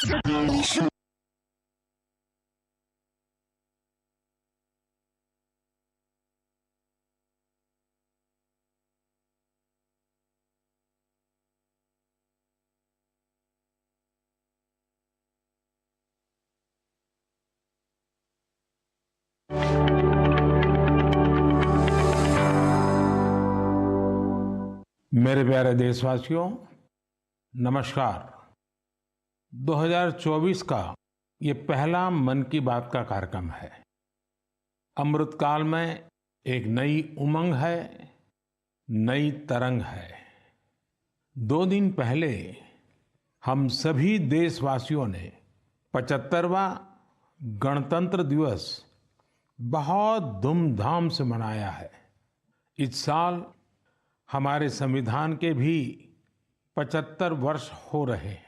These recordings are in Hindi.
मेरे प्यारे देशवासियों, नमस्कार। 2024 का ये पहला मन की बात का कार्यक्रम है। अमृतकाल में एक नई उमंग है, नई तरंग है। 2 दिन पहले हम सभी देशवासियों ने 75वां गणतंत्र दिवस बहुत धूमधाम से मनाया है। इस साल हमारे संविधान के भी 75 वर्ष हो रहे हैं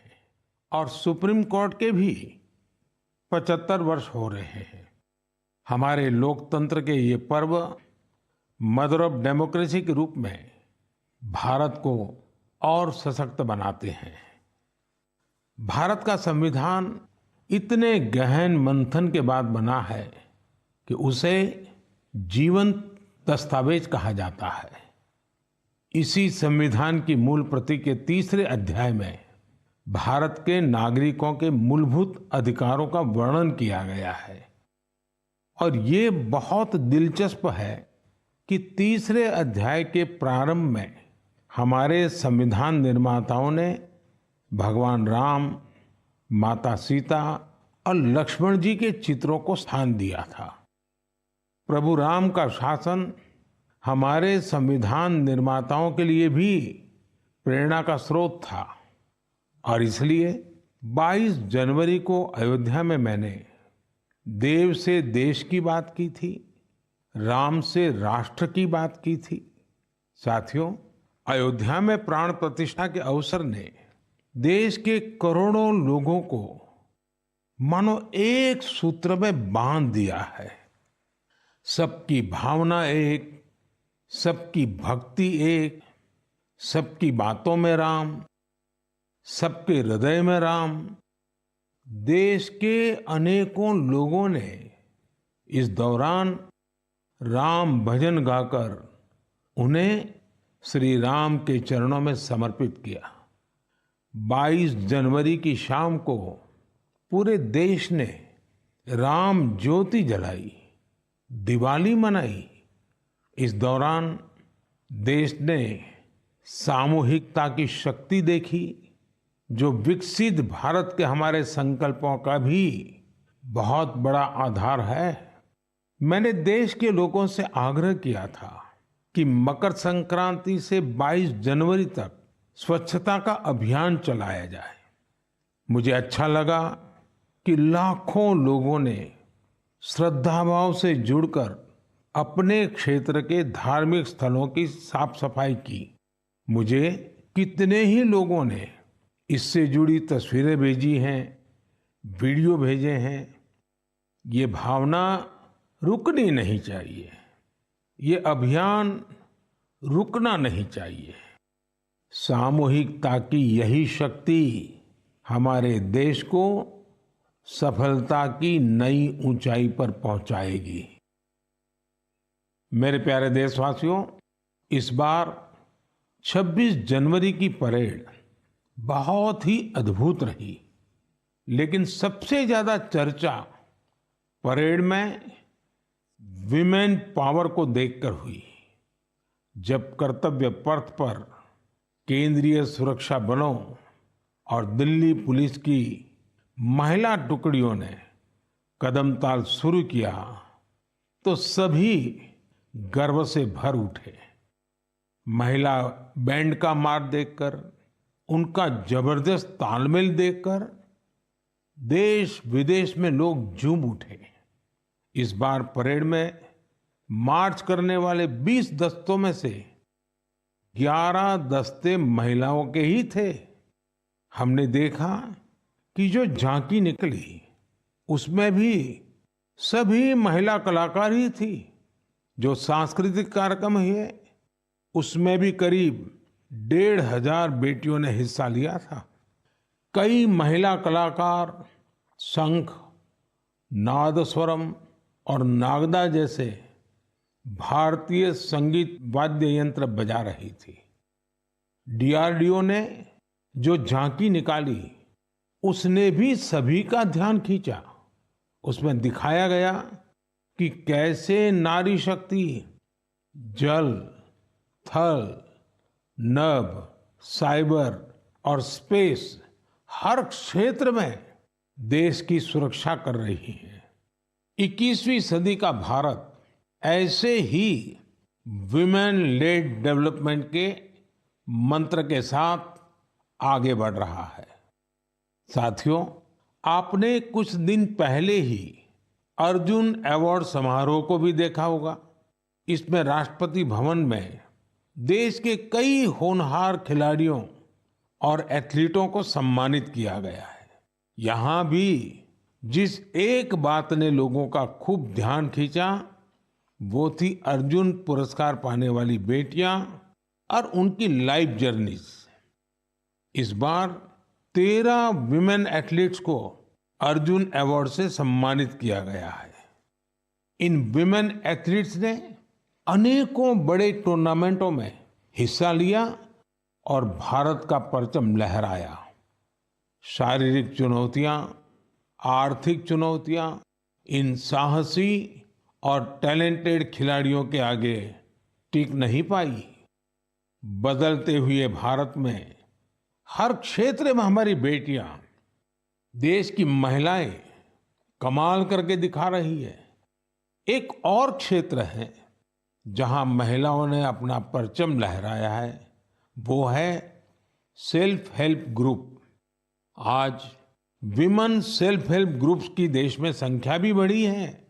और सुप्रीम कोर्ट के भी 75 वर्ष हो रहे हैं। हमारे लोकतंत्र के ये पर्व मदर ऑफ डेमोक्रेसी के रूप में भारत को और सशक्त बनाते हैं। भारत का संविधान इतने गहन मंथन के बाद बना है कि उसे जीवंत दस्तावेज कहा जाता है। इसी संविधान की मूल प्रति के 3रे अध्याय में भारत के नागरिकों के मूलभूत अधिकारों का वर्णन किया गया है। और ये बहुत दिलचस्प है कि 3रे अध्याय के प्रारंभ में हमारे संविधान निर्माताओं ने भगवान राम, माता सीता और लक्ष्मण जी के चित्रों को स्थान दिया था। प्रभु राम का शासन हमारे संविधान निर्माताओं के लिए भी प्रेरणा का स्रोत था और इसलिए 22 जनवरी को अयोध्या में मैंने देव से देश की बात की थी, राम से राष्ट्र की बात की थी। साथियों, अयोध्या में प्राण प्रतिष्ठा के अवसर ने देश के करोड़ों लोगों को मानो एक सूत्र में बांध दिया है। सबकी भावना एक, सबकी भक्ति एक, सबकी बातों में राम, सबके हृदय में राम। देश के अनेकों लोगों ने इस दौरान राम भजन गाकर उन्हें श्री राम के चरणों में समर्पित किया। 22 जनवरी की शाम को पूरे देश ने राम ज्योति जलाई, दिवाली मनाई। इस दौरान देश ने सामूहिकता की शक्ति देखी, जो विकसित भारत के हमारे संकल्पों का भी बहुत बड़ा आधार है। मैंने देश के लोगों से आग्रह किया था कि मकर संक्रांति से 22 जनवरी तक स्वच्छता का अभियान चलाया जाए। मुझे अच्छा लगा कि लाखों लोगों ने श्रद्धाभाव से जुड़कर अपने क्षेत्र के धार्मिक स्थलों की साफ सफाई की। मुझे कितने ही लोगों ने इससे जुड़ी तस्वीरें भेजी हैं, वीडियो भेजे हैं। ये भावना रुकनी नहीं चाहिए, ये अभियान रुकना नहीं चाहिए। सामूहिकता की यही शक्ति हमारे देश को सफलता की नई ऊंचाई पर पहुंचाएगी। मेरे प्यारे देशवासियों, इस बार 26 जनवरी की परेड बहुत ही अद्भुत रही, लेकिन सबसे ज्यादा चर्चा परेड में विमेन पावर को देखकर हुई। जब कर्तव्य पथ पर केंद्रीय सुरक्षा बलों और दिल्ली पुलिस की महिला टुकड़ियों ने कदमताल शुरू किया तो सभी गर्व से भर उठे। महिला बैंड का मार्च देखकर, उनका जबरदस्त तालमेल देखकर देश विदेश में लोग झूम उठे। इस बार परेड में मार्च करने वाले 20 दस्तों में से 11 दस्ते महिलाओं के ही थे। हमने देखा कि जो झांकी निकली उसमें भी सभी महिला कलाकार ही थी। जो सांस्कृतिक कार्यक्रम हुए उसमें भी करीब 1,500 बेटियों ने हिस्सा लिया था। कई महिला कलाकार शंख, नादस्वरम और नागदा जैसे भारतीय संगीत वाद्य यंत्र बजा रही थी। डीआरडीओ ने जो झांकी निकाली, उसने भी सभी का ध्यान खींचा। उसमें दिखाया गया कि कैसे नारी शक्ति जल, थल, नभ, साइबर और स्पेस हर क्षेत्र में देश की सुरक्षा कर रही है। 21वीं सदी का भारत ऐसे ही विमेन लेड डेवलपमेंट के मंत्र के साथ आगे बढ़ रहा है। साथियों, आपने कुछ दिन पहले ही अर्जुन अवार्ड समारोह को भी देखा होगा। इसमें राष्ट्रपति भवन में देश के कई होनहार खिलाड़ियों और एथलीटों को सम्मानित किया गया है। यहाँ भी जिस एक बात ने लोगों का खूब ध्यान खींचा, वो थी अर्जुन पुरस्कार पाने वाली बेटियां और उनकी लाइफ जर्नीज। इस बार 13 विमेन एथलीट्स को अर्जुन अवार्ड से सम्मानित किया गया है। इन विमेन एथलीट्स ने अनेकों बड़े टूर्नामेंटों में हिस्सा लिया और भारत का परचम लहराया। शारीरिक चुनौतियां, आर्थिक चुनौतियां इन साहसी और टैलेंटेड खिलाड़ियों के आगे टिक नहीं पाई। बदलते हुए भारत में हर क्षेत्र में हमारी बेटियां, देश की महिलाएं कमाल करके दिखा रही है। एक और क्षेत्र है जहां महिलाओं ने अपना परचम लहराया है, वो है सेल्फ हेल्प ग्रुप। आज विमेन सेल्फ हेल्प ग्रुप्स की देश में संख्या भी बढ़ी है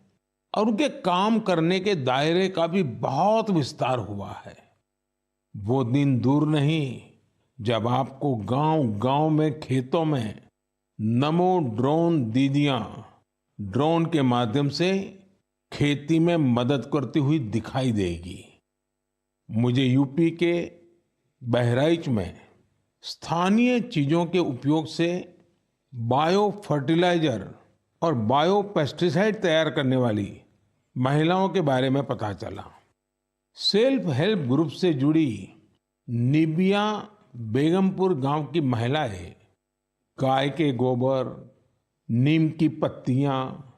और उनके काम करने के दायरे का भी बहुत विस्तार हुआ है। वो दिन दूर नहीं जब आपको गांव-गांव में, खेतों में नमो ड्रोन दीदियां ड्रोन के माध्यम से खेती में मदद करती हुई दिखाई देगी। मुझे यूपी के बहराइच में स्थानीय चीजों के उपयोग से बायो फर्टिलाइजर और बायो पेस्टिसाइड तैयार करने वाली महिलाओं के बारे में पता चला। सेल्फ हेल्प ग्रुप से जुड़ी निबिया बेगमपुर गांव की महिलाएं गाय के गोबर, नीम की पत्तियां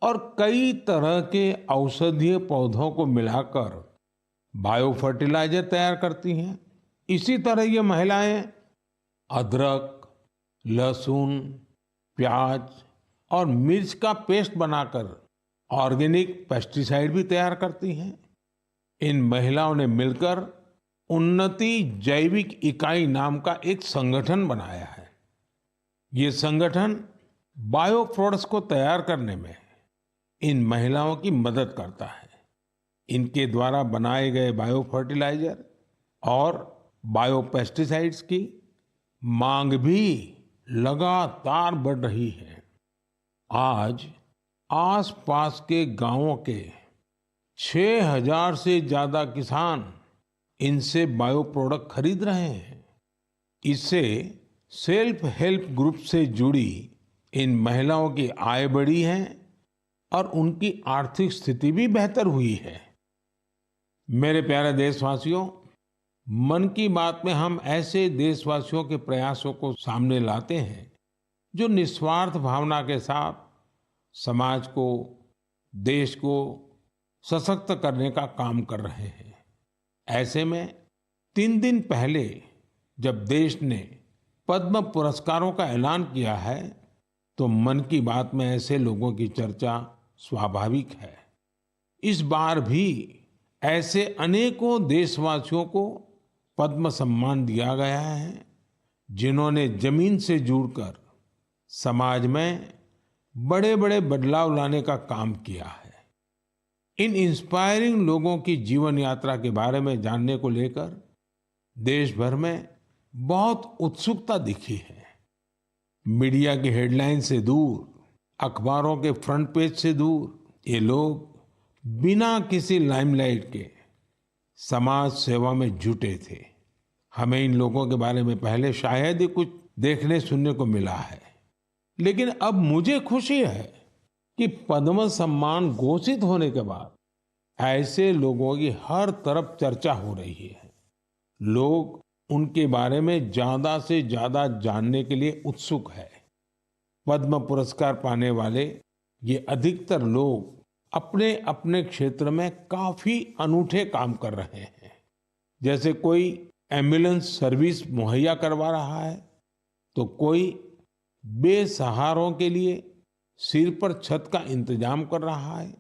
और कई तरह के औषधीय पौधों को मिलाकर बायो फर्टिलाइजर तैयार करती हैं। इसी तरह ये महिलाएं अदरक, लहसुन, प्याज और मिर्च का पेस्ट बनाकर ऑर्गेनिक पेस्टिसाइड भी तैयार करती हैं। इन महिलाओं ने मिलकर उन्नति जैविक इकाई नाम का एक संगठन बनाया है। ये संगठन बायो प्रोडक्ट्स को तैयार करने में इन महिलाओं की मदद करता है। इनके द्वारा बनाए गए बायो फर्टिलाइजर और बायो पेस्टिसाइड्स की मांग भी लगातार बढ़ रही है। आज आसपास के गांवों के 6000 से ज्यादा किसान इनसे बायो प्रोडक्ट खरीद रहे हैं। इससे सेल्फ हेल्प ग्रुप से जुड़ी इन महिलाओं की आय बढ़ी है और उनकी आर्थिक स्थिति भी बेहतर हुई है। मेरे प्यारे देशवासियों, मन की बात में हम ऐसे देशवासियों के प्रयासों को सामने लाते हैं जो निस्वार्थ भावना के साथ समाज को, देश को सशक्त करने का काम कर रहे हैं। ऐसे में 3 दिन पहले जब देश ने पद्म पुरस्कारों का ऐलान किया है, तो मन की बात में ऐसे लोगों की चर्चा स्वाभाविक है। इस बार भी ऐसे अनेकों देशवासियों को पद्म सम्मान दिया गया है, जिन्होंने जमीन से जुड़कर समाज में बड़े-बड़े बदलाव लाने का काम किया है। इन इंस्पायरिंग लोगों की जीवन यात्रा के बारे में जानने को लेकर देश भर में बहुत उत्सुकता दिखी है। मीडिया की हेडलाइन से दूर, अखबारों के फ्रंट पेज से दूर, ये लोग बिना किसी लाइमलाइट के समाज सेवा में जुटे थे। हमें इन लोगों के बारे में पहले शायद ही कुछ देखने सुनने को मिला है। लेकिन अब मुझे खुशी है कि पद्म सम्मान घोषित होने के बाद ऐसे लोगों की हर तरफ चर्चा हो रही है। लोग उनके बारे में ज्यादा से ज्यादा जानने के लिए उत्सुक है। पद्म पुरस्कार पाने वाले ये अधिकतर लोग अपने अपने क्षेत्र में काफी अनूठे काम कर रहे हैं। जैसे कोई एम्बुलेंस सर्विस मुहैया करवा रहा है, तो कोई बेसहारों के लिए सिर पर छत का इंतजाम कर रहा है।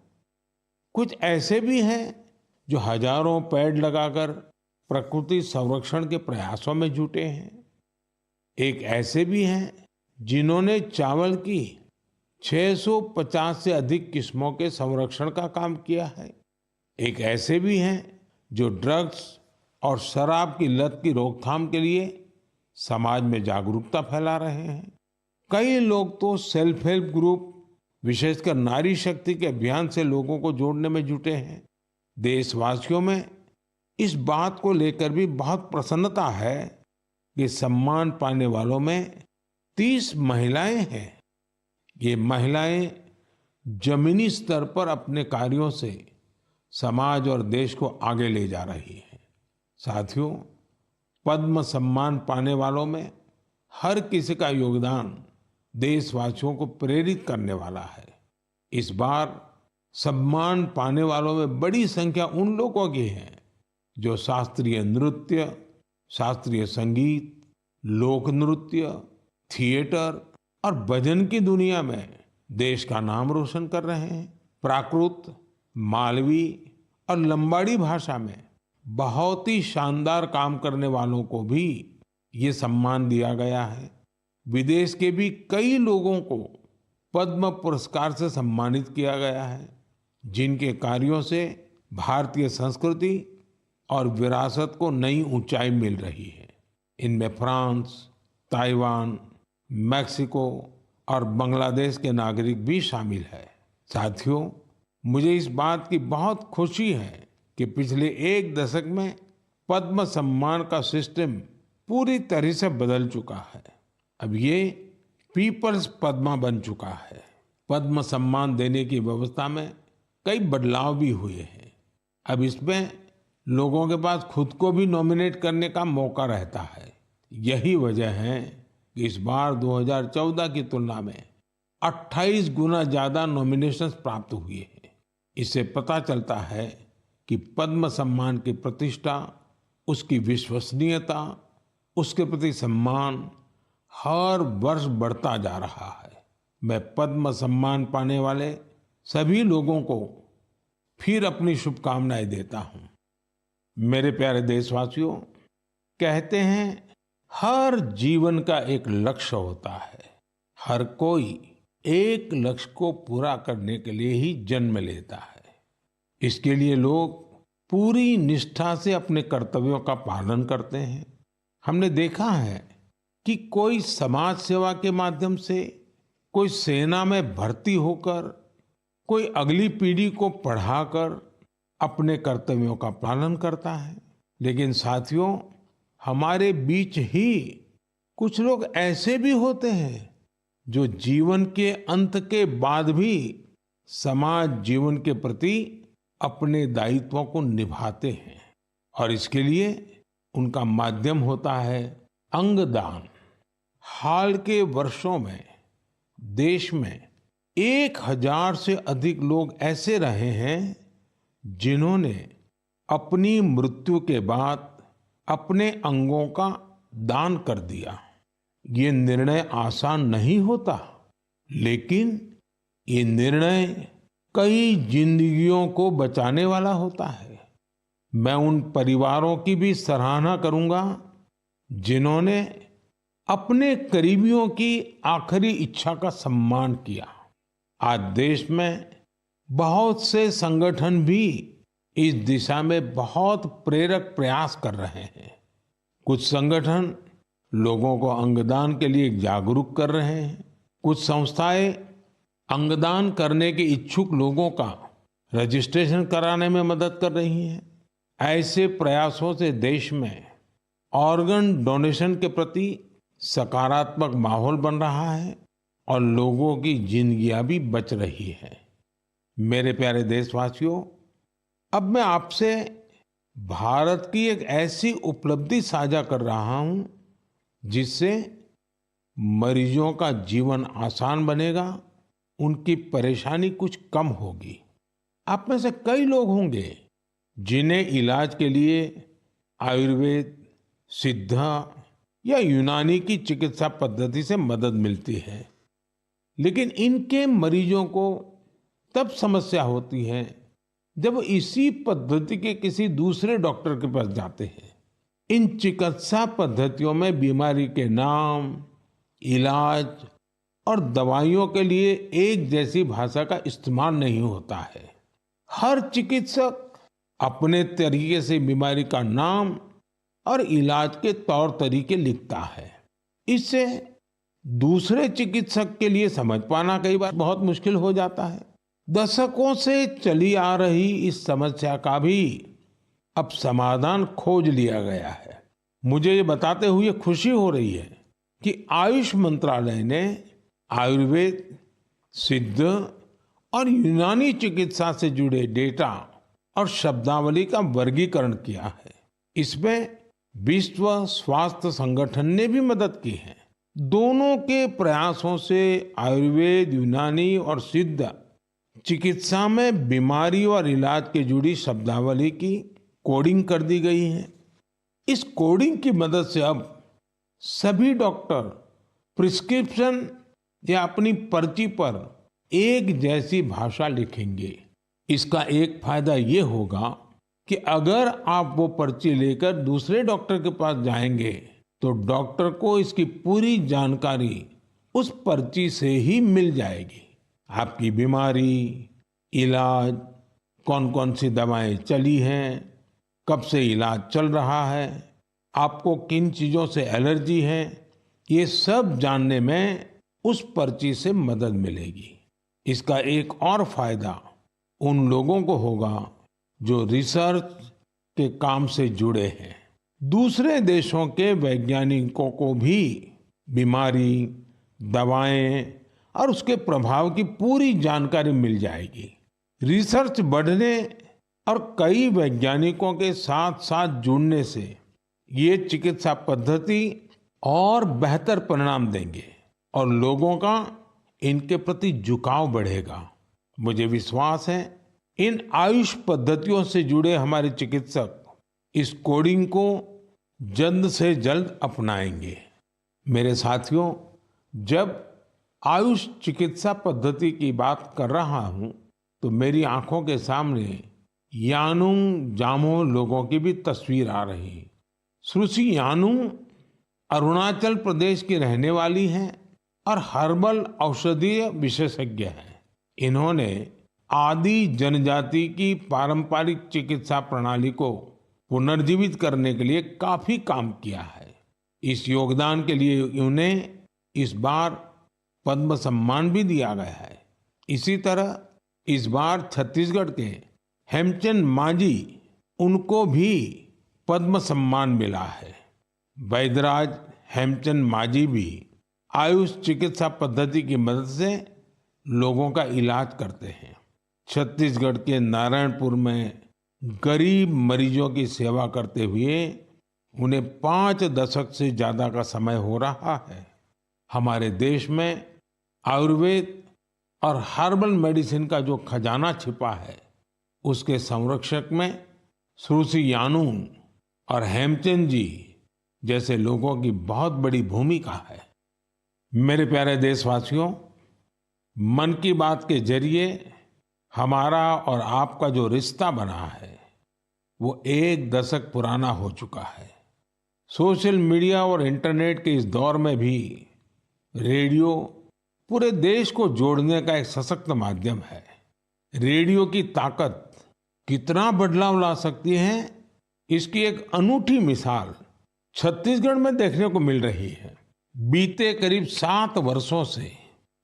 कुछ ऐसे भी हैं जो हजारों पेड़ लगाकर प्रकृति संरक्षण के प्रयासों में जुटे हैं। एक ऐसे भी हैं जिन्होंने चावल की 650 से अधिक किस्मों के संरक्षण का काम किया है। एक ऐसे भी हैं जो ड्रग्स और शराब की लत की रोकथाम के लिए समाज में जागरूकता फैला रहे हैं। कई लोग तो सेल्फ हेल्प ग्रुप, विशेषकर नारी शक्ति के अभियान से लोगों को जोड़ने में जुटे हैं। देशवासियों में इस बात को लेकर भी बहुत प्रसन्नता है कि सम्मान पाने वालों में 30 महिलाएं हैं। ये महिलाएं जमीनी स्तर पर अपने कार्यों से समाज और देश को आगे ले जा रही हैं। साथियों, पद्म सम्मान पाने वालों में हर किसी का योगदान देशवासियों को प्रेरित करने वाला है। इस बार सम्मान पाने वालों में बड़ी संख्या उन लोगों की है जो शास्त्रीय नृत्य, शास्त्रीय संगीत, लोक नृत्य, थिएटर और भजन की दुनिया में देश का नाम रोशन कर रहे हैं। प्राकृत, मालवी और लंबाड़ी भाषा में बहुत ही शानदार काम करने वालों को भी ये सम्मान दिया गया है। विदेश के भी कई लोगों को पद्म पुरस्कार से सम्मानित किया गया है, जिनके कार्यों से भारतीय संस्कृति और विरासत को नई ऊंचाई मिल रही है। इनमें फ्रांस, ताइवान, मैक्सिको और बांग्लादेश के नागरिक भी शामिल है। साथियों, मुझे इस बात की बहुत खुशी है कि पिछले एक दशक में पद्म सम्मान का सिस्टम पूरी तरह से बदल चुका है। अब ये पीपल्स पद्मा बन चुका है। पद्म सम्मान देने की व्यवस्था में कई बदलाव भी हुए हैं। अब इसमें लोगों के पास खुद को भी नॉमिनेट करने का मौका रहता है। यही वजह है कि इस बार 2014 की तुलना में 28 गुना ज्यादा नॉमिनेशंस प्राप्त हुए हैं। इससे पता चलता है कि पद्म सम्मान की प्रतिष्ठा, उसकी विश्वसनीयता, उसके प्रति सम्मान हर वर्ष बढ़ता जा रहा है। मैं पद्म सम्मान पाने वाले सभी लोगों को फिर अपनी शुभकामनाएं देता हूं। मेरे प्यारे देशवासियों, कहते हैं हर जीवन का एक लक्ष्य होता है। हर कोई एक लक्ष्य को पूरा करने के लिए ही जन्म लेता है। इसके लिए लोग पूरी निष्ठा से अपने कर्तव्यों का पालन करते हैं। हमने देखा है कि कोई समाज सेवा के माध्यम से, कोई सेना में भर्ती होकर, कोई अगली पीढ़ी को पढ़ाकर अपने कर्तव्यों का पालन करता है। लेकिन साथियों, हमारे बीच ही कुछ लोग ऐसे भी होते हैं जो जीवन के अंत के बाद भी समाज जीवन के प्रति अपने दायित्वों को निभाते हैं, और इसके लिए उनका माध्यम होता है अंगदान। हाल के वर्षों में देश में 1000 से अधिक लोग ऐसे रहे हैं जिन्होंने अपनी मृत्यु के बाद अपने अंगों का दान कर दिया। ये निर्णय आसान नहीं होता, लेकिन ये निर्णय कई जिंदगियों को बचाने वाला होता है। मैं उन परिवारों की भी सराहना करूंगा जिन्होंने अपने करीबियों की आखिरी इच्छा का सम्मान किया। आज देश में बहुत से संगठन भी इस दिशा में बहुत प्रेरक प्रयास कर रहे हैं। कुछ संगठन लोगों को अंगदान के लिए जागरूक कर रहे हैं। कुछ संस्थाएं अंगदान करने के इच्छुक लोगों का रजिस्ट्रेशन कराने में मदद कर रही हैं। ऐसे प्रयासों से देश में ऑर्गन डोनेशन के प्रति सकारात्मक माहौल बन रहा है और लोगों की जिंदगियां भी बच रही हैं। मेरे प्यारे देशवासियों, अब मैं आपसे भारत की एक ऐसी उपलब्धि साझा कर रहा हूं जिससे मरीजों का जीवन आसान बनेगा, उनकी परेशानी कुछ कम होगी। आप में से कई लोग होंगे जिन्हें इलाज के लिए आयुर्वेद, सिद्धा या यूनानी की चिकित्सा पद्धति से मदद मिलती है, लेकिन इनके मरीजों को तब समस्या होती है जब वो इसी पद्धति के किसी दूसरे डॉक्टर के पास जाते हैं। इन चिकित्सा पद्धतियों में बीमारी के नाम, इलाज और दवाइयों के लिए एक जैसी भाषा का इस्तेमाल नहीं होता है। हर चिकित्सक अपने तरीके से बीमारी का नाम और इलाज के तौर तरीके लिखता है। इससे दूसरे चिकित्सक के लिए समझ पाना कई बार बहुत मुश्किल हो जाता है। दशकों से चली आ रही इस समस्या का भी अब समाधान खोज लिया गया है। मुझे ये बताते हुए खुशी हो रही है कि आयुष मंत्रालय ने आयुर्वेद, सिद्ध और यूनानी चिकित्सा से जुड़े डेटा और शब्दावली का वर्गीकरण किया है। इसमें विश्व स्वास्थ्य संगठन ने भी मदद की है। दोनों के प्रयासों से आयुर्वेद, यूनानी और सिद्ध चिकित्सा में बीमारी और इलाज के जुड़ी शब्दावली की कोडिंग कर दी गई है। इस कोडिंग की मदद से अब सभी डॉक्टर प्रिस्क्रिप्शन या अपनी पर्ची पर एक जैसी भाषा लिखेंगे। इसका एक फायदा ये होगा कि अगर आप वो पर्ची लेकर दूसरे डॉक्टर के पास जाएंगे तो डॉक्टर को इसकी पूरी जानकारी उस पर्ची से ही मिल जाएगी। आपकी बीमारी, इलाज, कौन कौन सी दवाएं चली हैं, कब से इलाज चल रहा है, आपको किन चीजों से एलर्जी है, ये सब जानने में उस पर्ची से मदद मिलेगी। इसका एक और फायदा उन लोगों को होगा जो रिसर्च के काम से जुड़े हैं। दूसरे देशों के वैज्ञानिकों को भी बीमारी, दवाएं और उसके प्रभाव की पूरी जानकारी मिल जाएगी। रिसर्च बढ़ने और कई वैज्ञानिकों के साथ साथ जुड़ने से ये चिकित्सा पद्धति और बेहतर परिणाम देंगे और लोगों का इनके प्रति झुकाव बढ़ेगा। मुझे विश्वास है इन आयुष पद्धतियों से जुड़े हमारे चिकित्सक इस कोडिंग को जल्द से जल्द अपनाएंगे। मेरे साथियों, जब आयुष चिकित्सा पद्धति की बात कर रहा हूं तो मेरी आंखों के सामने यानुंग जामोह लोगों की भी तस्वीर आ रही है। सुश्री यानुंग अरुणाचल प्रदेश की रहने वाली हैं और हर्बल औषधीय विशेषज्ञ हैं। इन्होंने आदि जनजाति की पारंपरिक चिकित्सा प्रणाली को पुनर्जीवित करने के लिए काफी काम किया है। इस योगदान के लिए उन्हें इस बार पद्म सम्मान भी दिया गया है। इसी तरह इस बार छत्तीसगढ़ के हेमचंद मांझी, उनको भी पद्म सम्मान मिला है। वैद्यराज हेमचंद मांझी भी आयुष चिकित्सा पद्धति की मदद से लोगों का इलाज करते हैं। छत्तीसगढ़ के नारायणपुर में गरीब मरीजों की सेवा करते हुए उन्हें 5 दशक से ज्यादा का समय हो रहा है। हमारे देश में आयुर्वेद और हर्बल मेडिसिन का जो खजाना छिपा है, उसके संरक्षक में सुश्री यानुंग और हेमचंद जी जैसे लोगों की बहुत बड़ी भूमिका है। मेरे प्यारे देशवासियों, मन की बात के जरिए हमारा और आपका जो रिश्ता बना है वो 1 दशक पुराना हो चुका है। सोशल मीडिया और इंटरनेट के इस दौर में भी रेडियो पूरे देश को जोड़ने का एक सशक्त माध्यम है। रेडियो की ताकत कितना बदलाव ला सकती है, इसकी एक अनूठी मिसाल छत्तीसगढ़ में देखने को मिल रही है। बीते करीब 7 वर्षों से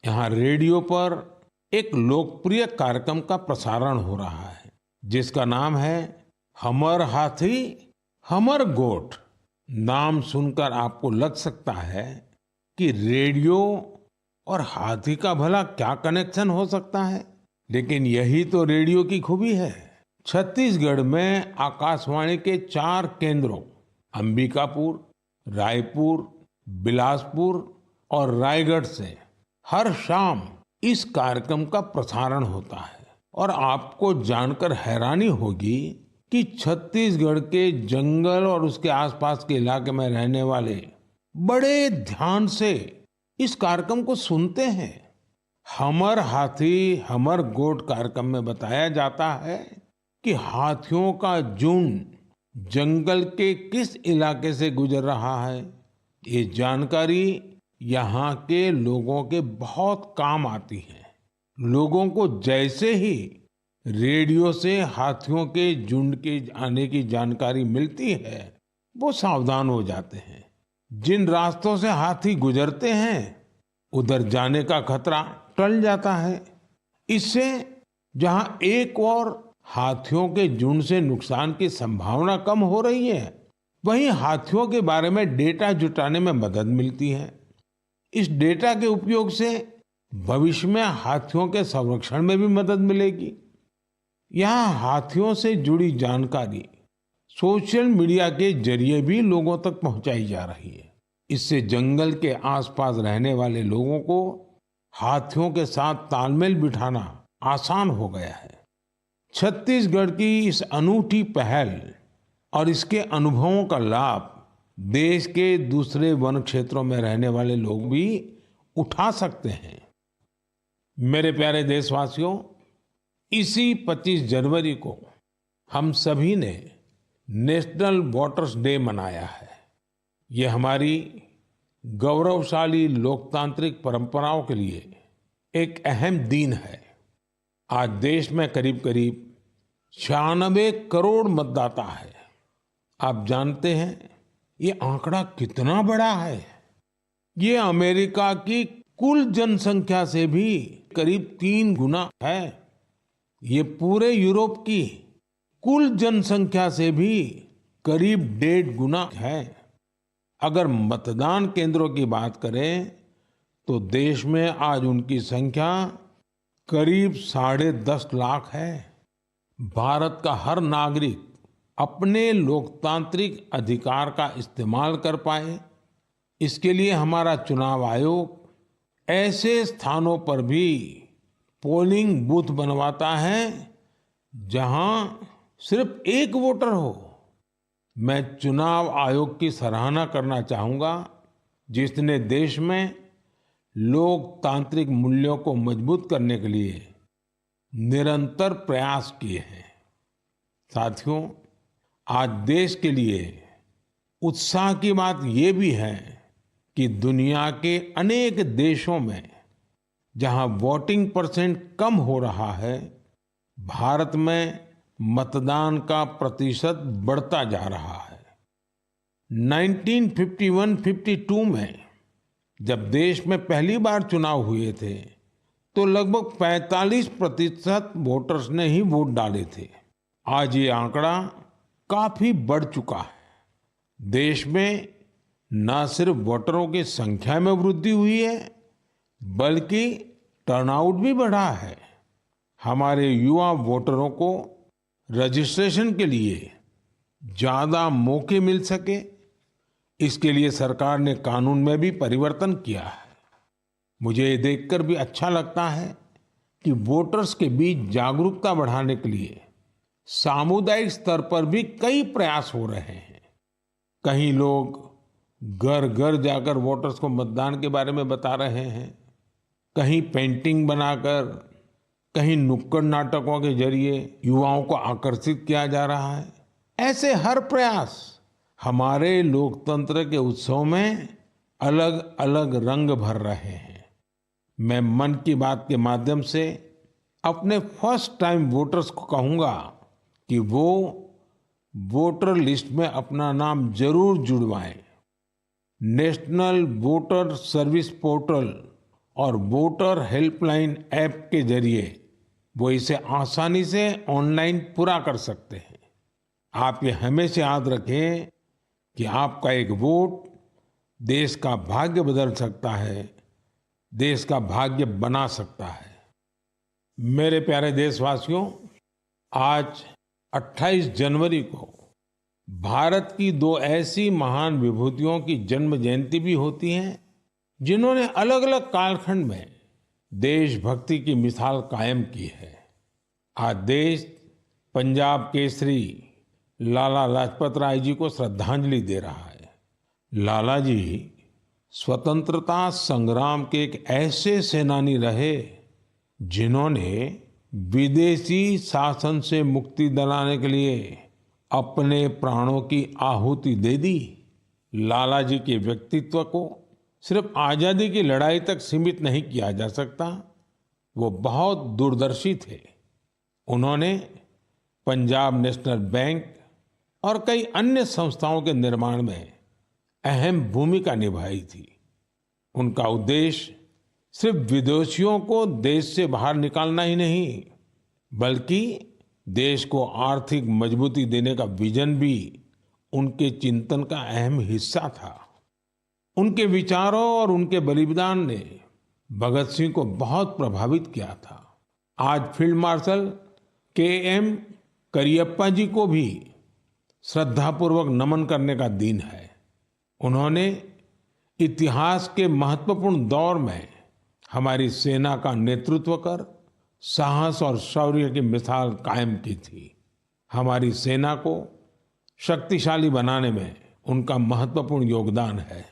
यहाँ रेडियो पर एक लोकप्रिय कार्यक्रम का प्रसारण हो रहा है जिसका नाम है हमर हाथी हमर गोठ। नाम सुनकर आपको लग सकता है कि रेडियो और हाथी का भला क्या कनेक्शन हो सकता है, लेकिन यही तो रेडियो की खूबी है। छत्तीसगढ़ में आकाशवाणी के 4 केंद्रों अंबिकापुर, रायपुर, बिलासपुर और रायगढ़ से हर शाम इस कार्यक्रम का प्रसारण होता है। और आपको जानकर हैरानी होगी कि छत्तीसगढ़ के जंगल और उसके आसपास के इलाके में रहने वाले बड़े ध्यान से इस कार्यक्रम को सुनते हैं। हमर हाथी हमर गोठ कार्यक्रम में बताया जाता है कि हाथियों का झुंड जंगल के किस इलाके से गुजर रहा है। ये जानकारी यहाँ के लोगों के बहुत काम आती है। लोगों को जैसे ही रेडियो से हाथियों के झुंड के आने की जानकारी मिलती है, वो सावधान हो जाते हैं। जिन रास्तों से हाथी गुजरते हैं, उधर जाने का खतरा टल जाता है। इससे जहां एक और हाथियों के झुंड से नुकसान की संभावना कम हो रही है, वहीं हाथियों के बारे में डेटा जुटाने में मदद मिलती है। इस डेटा के उपयोग से भविष्य में हाथियों के संरक्षण में भी मदद मिलेगी। यहाँ हाथियों से जुड़ी जानकारी सोशल मीडिया के जरिए भी लोगों तक पहुंचाई जा रही है। इससे जंगल के आसपास रहने वाले लोगों को हाथियों के साथ तालमेल बिठाना आसान हो गया है। छत्तीसगढ़ की इस अनूठी पहल और इसके अनुभवों का लाभ देश के दूसरे वन क्षेत्रों में रहने वाले लोग भी उठा सकते हैं। मेरे प्यारे देशवासियों, इसी 25 जनवरी को हम सभी ने नेशनल वोटर्स डे मनाया है। ये हमारी गौरवशाली लोकतांत्रिक परंपराओं के लिए एक अहम दिन है। आज देश में करीब करीब 96 करोड़ मतदाता है। आप जानते हैं ये आंकड़ा कितना बड़ा है? ये अमेरिका की कुल जनसंख्या से भी करीब 3 गुना है। ये पूरे यूरोप की कुल जनसंख्या से भी करीब 1.5 गुना है। अगर मतदान केंद्रों की बात करें तो देश में आज उनकी संख्या करीब 10.5 लाख है। भारत का हर नागरिक अपने लोकतांत्रिक अधिकार का इस्तेमाल कर पाए, इसके लिए हमारा चुनाव आयोग ऐसे स्थानों पर भी पोलिंग बूथ बनवाता है जहां सिर्फ एक वोटर हो। मैं चुनाव आयोग की सराहना करना चाहूंगा, जिसने देश में लोकतांत्रिक मूल्यों को मजबूत करने के लिए निरंतर प्रयास किए हैं। साथियों, आज देश के लिए उत्साह की बात ये भी है कि दुनिया के अनेक देशों में जहां वोटिंग परसेंट कम हो रहा है, भारत में मतदान का प्रतिशत बढ़ता जा रहा है। 1951-52 में जब देश में पहली बार चुनाव हुए थे, तो लगभग 45% वोटर्स ने ही वोट डाले थे। आज ये आंकड़ा काफी बढ़ चुका है। देश में न सिर्फ वोटरों की संख्या में वृद्धि हुई है, बल्कि टर्नआउट भी बढ़ा है। हमारे युवा वोटरों को रजिस्ट्रेशन के लिए ज्यादा मौके मिल सके, इसके लिए सरकार ने कानून में भी परिवर्तन किया है। मुझे ये देखकर भी अच्छा लगता है कि वोटर्स के बीच जागरूकता बढ़ाने के लिए सामुदायिक स्तर पर भी कई प्रयास हो रहे हैं। कहीं लोग घर घर जाकर वोटर्स को मतदान के बारे में बता रहे हैं, कहीं पेंटिंग बनाकर, कहीं नुक्कड़ नाटकों के जरिए युवाओं को आकर्षित किया जा रहा है। ऐसे हर प्रयास हमारे लोकतंत्र के उत्सव में अलग अलग रंग भर रहे हैं। मैं मन की बात के माध्यम से अपने फर्स्ट टाइम वोटर्स को कहूंगा कि वो वोटर लिस्ट में अपना नाम जरूर जुड़वाएं। नेशनल वोटर सर्विस पोर्टल और वोटर हेल्पलाइन ऐप के जरिए वो इसे आसानी से ऑनलाइन पूरा कर सकते हैं। आप ये हमेशा याद रखें कि आपका एक वोट देश का भाग्य बदल सकता है, देश का भाग्य बना सकता है। मेरे प्यारे देशवासियों, आज 28 जनवरी को भारत की दो ऐसी महान विभूतियों की जन्म जयंती भी होती है जिन्होंने अलग अलग कालखंड में देशभक्ति की मिसाल कायम की है। आज देश पंजाब केसरी लाला लाजपत राय जी को श्रद्धांजलि दे रहा है। लाला जी स्वतंत्रता संग्राम के एक ऐसे सेनानी रहे जिन्होंने विदेशी शासन से मुक्ति दिलाने के लिए अपने प्राणों की आहुति दे दी। लाला जी के व्यक्तित्व को सिर्फ आजादी की लड़ाई तक सीमित नहीं किया जा सकता। वो बहुत दूरदर्शी थे। उन्होंने पंजाब नेशनल बैंक और कई अन्य संस्थाओं के निर्माण में अहम भूमिका निभाई थी। उनका उद्देश्य सिर्फ विदेशियों को देश से बाहर निकालना ही नहीं, बल्कि देश को आर्थिक मजबूती देने का विजन भी उनके चिंतन का अहम हिस्सा था। उनके विचारों और उनके बलिदान ने भगत सिंह को बहुत प्रभावित किया था। आज फील्ड मार्शल के.एम. करियप्पा जी को भी श्रद्धापूर्वक नमन करने का दिन है। उन्होंने इतिहास के महत्वपूर्ण दौर में हमारी सेना का नेतृत्व कर साहस और शौर्य की मिसाल कायम की थी। हमारी सेना को शक्तिशाली बनाने में उनका महत्वपूर्ण योगदान है।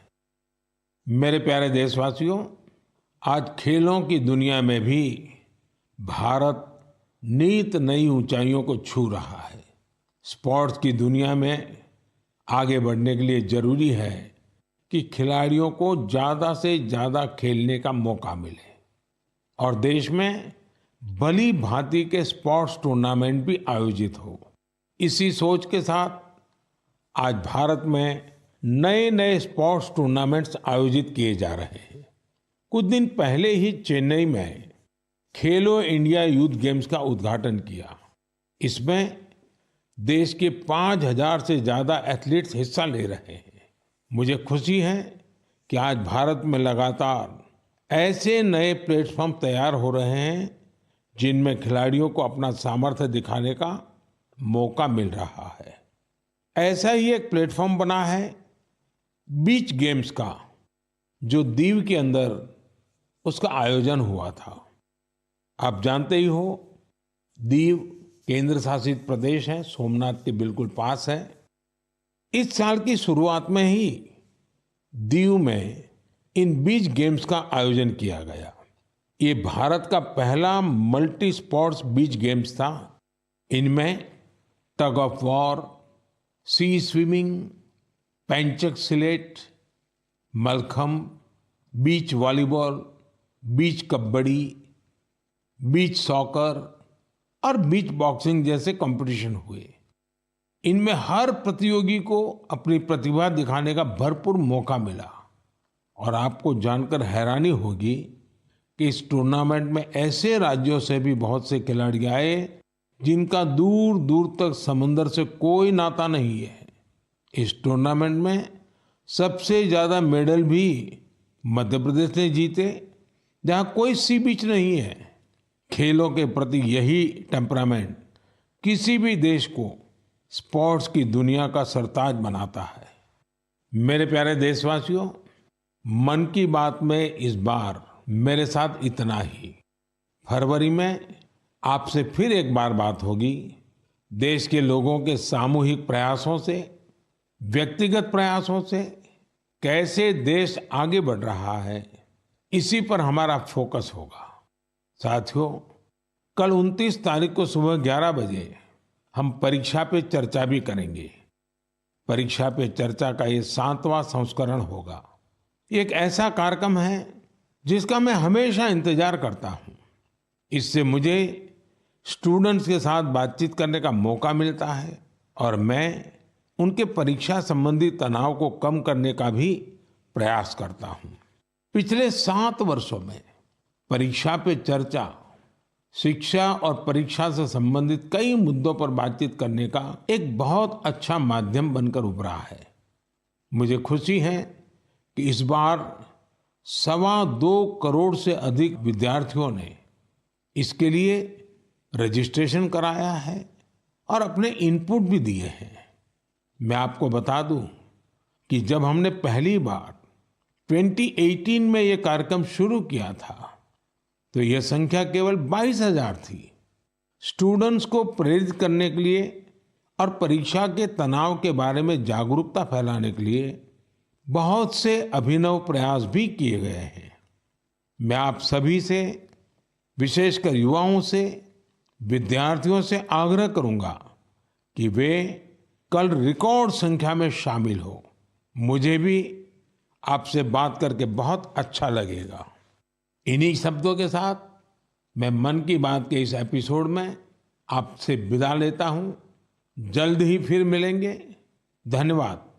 मेरे प्यारे देशवासियों, आज खेलों की दुनिया में भी भारत नित नई ऊंचाइयों को छू रहा है। स्पोर्ट्स की दुनिया में आगे बढ़ने के लिए जरूरी है कि खिलाड़ियों को ज्यादा से ज्यादा खेलने का मौका मिले और देश में भली भांति के स्पोर्ट्स टूर्नामेंट भी आयोजित हो। इसी सोच के साथ आज भारत में नए नए स्पोर्ट्स टूर्नामेंट्स आयोजित किए जा रहे हैं। कुछ दिन पहले ही चेन्नई में खेलो इंडिया यूथ गेम्स का उद्घाटन किया। इसमें देश के 5,000 से ज्यादा एथलीट्स हिस्सा ले रहे हैं। मुझे खुशी है कि आज भारत में लगातार ऐसे नए प्लेटफॉर्म तैयार हो रहे हैं जिनमें खिलाड़ियों को अपना सामर्थ्य दिखाने का मौका मिल रहा है। ऐसा ही एक प्लेटफॉर्म बना है बीच गेम्स का, जो दीव के अंदर उसका आयोजन हुआ था। आप जानते ही हो, दीव केंद्र शासित प्रदेश है, सोमनाथ के बिल्कुल पास है। इस साल की शुरुआत में ही दीव में इन बीच गेम्स का आयोजन किया गया। ये भारत का पहला मल्टी स्पोर्ट्स बीच गेम्स था। इनमें tug of war, sea swimming, pencak silat, mallakhamb, beach volleyball, beach kabaddi, beach soccer और बीच बॉक्सिंग जैसे कंपटीशन हुए। इनमें हर प्रतियोगी को अपनी प्रतिभा दिखाने का भरपूर मौका मिला और आपको जानकर हैरानी होगी कि इस टूर्नामेंट में ऐसे राज्यों से भी बहुत से खिलाड़ी आए जिनका दूर दूर तक समंदर से कोई नाता नहीं है। इस टूर्नामेंट में सबसे ज्यादा मेडल भी मध्य प्रदेश ने जीते, जहां कोई सी बीच नहीं है। खेलों के प्रति यही टेम्परामेंट किसी भी देश को स्पोर्ट्स की दुनिया का सरताज बनाता है। मेरे प्यारे देशवासियों, मन की बात में इस बार मेरे साथ इतना ही। फरवरी में आपसे फिर एक बार बात होगी। देश के लोगों के सामूहिक प्रयासों से, व्यक्तिगत प्रयासों से कैसे देश आगे बढ़ रहा है, इसी पर हमारा फोकस होगा। साथियों, कल 29 तारीख को सुबह 11 बजे हम परीक्षा पे चर्चा भी करेंगे। परीक्षा पे चर्चा का ये 7वां संस्करण होगा। ये एक ऐसा कार्यक्रम है जिसका मैं हमेशा इंतजार करता हूँ। इससे मुझे स्टूडेंट्स के साथ बातचीत करने का मौका मिलता है और मैं उनके परीक्षा संबंधी तनाव को कम करने का भी प्रयास करता हूँ। पिछले 7 वर्षों में परीक्षा पे चर्चा शिक्षा और परीक्षा से संबंधित कई मुद्दों पर बातचीत करने का एक बहुत अच्छा माध्यम बनकर उभरा है। मुझे खुशी है कि इस बार 2.25 करोड़ से अधिक विद्यार्थियों ने इसके लिए रजिस्ट्रेशन कराया है और अपने इनपुट भी दिए हैं। मैं आपको बता दूं कि जब हमने पहली बार 2018 में ये कार्यक्रम शुरू किया था तो यह संख्या केवल 22,000 थी। स्टूडेंट्स को प्रेरित करने के लिए और परीक्षा के तनाव के बारे में जागरूकता फैलाने के लिए बहुत से अभिनव प्रयास भी किए गए हैं। मैं आप सभी से, विशेषकर युवाओं से, विद्यार्थियों से आग्रह करूंगा कि वे कल रिकॉर्ड संख्या में शामिल हो। मुझे भी आपसे बात करके बहुत अच्छा लगेगा। इन्हीं शब्दों के साथ मैं मन की बात के इस एपिसोड में आपसे विदा लेता हूं। जल्द ही फिर मिलेंगे। धन्यवाद।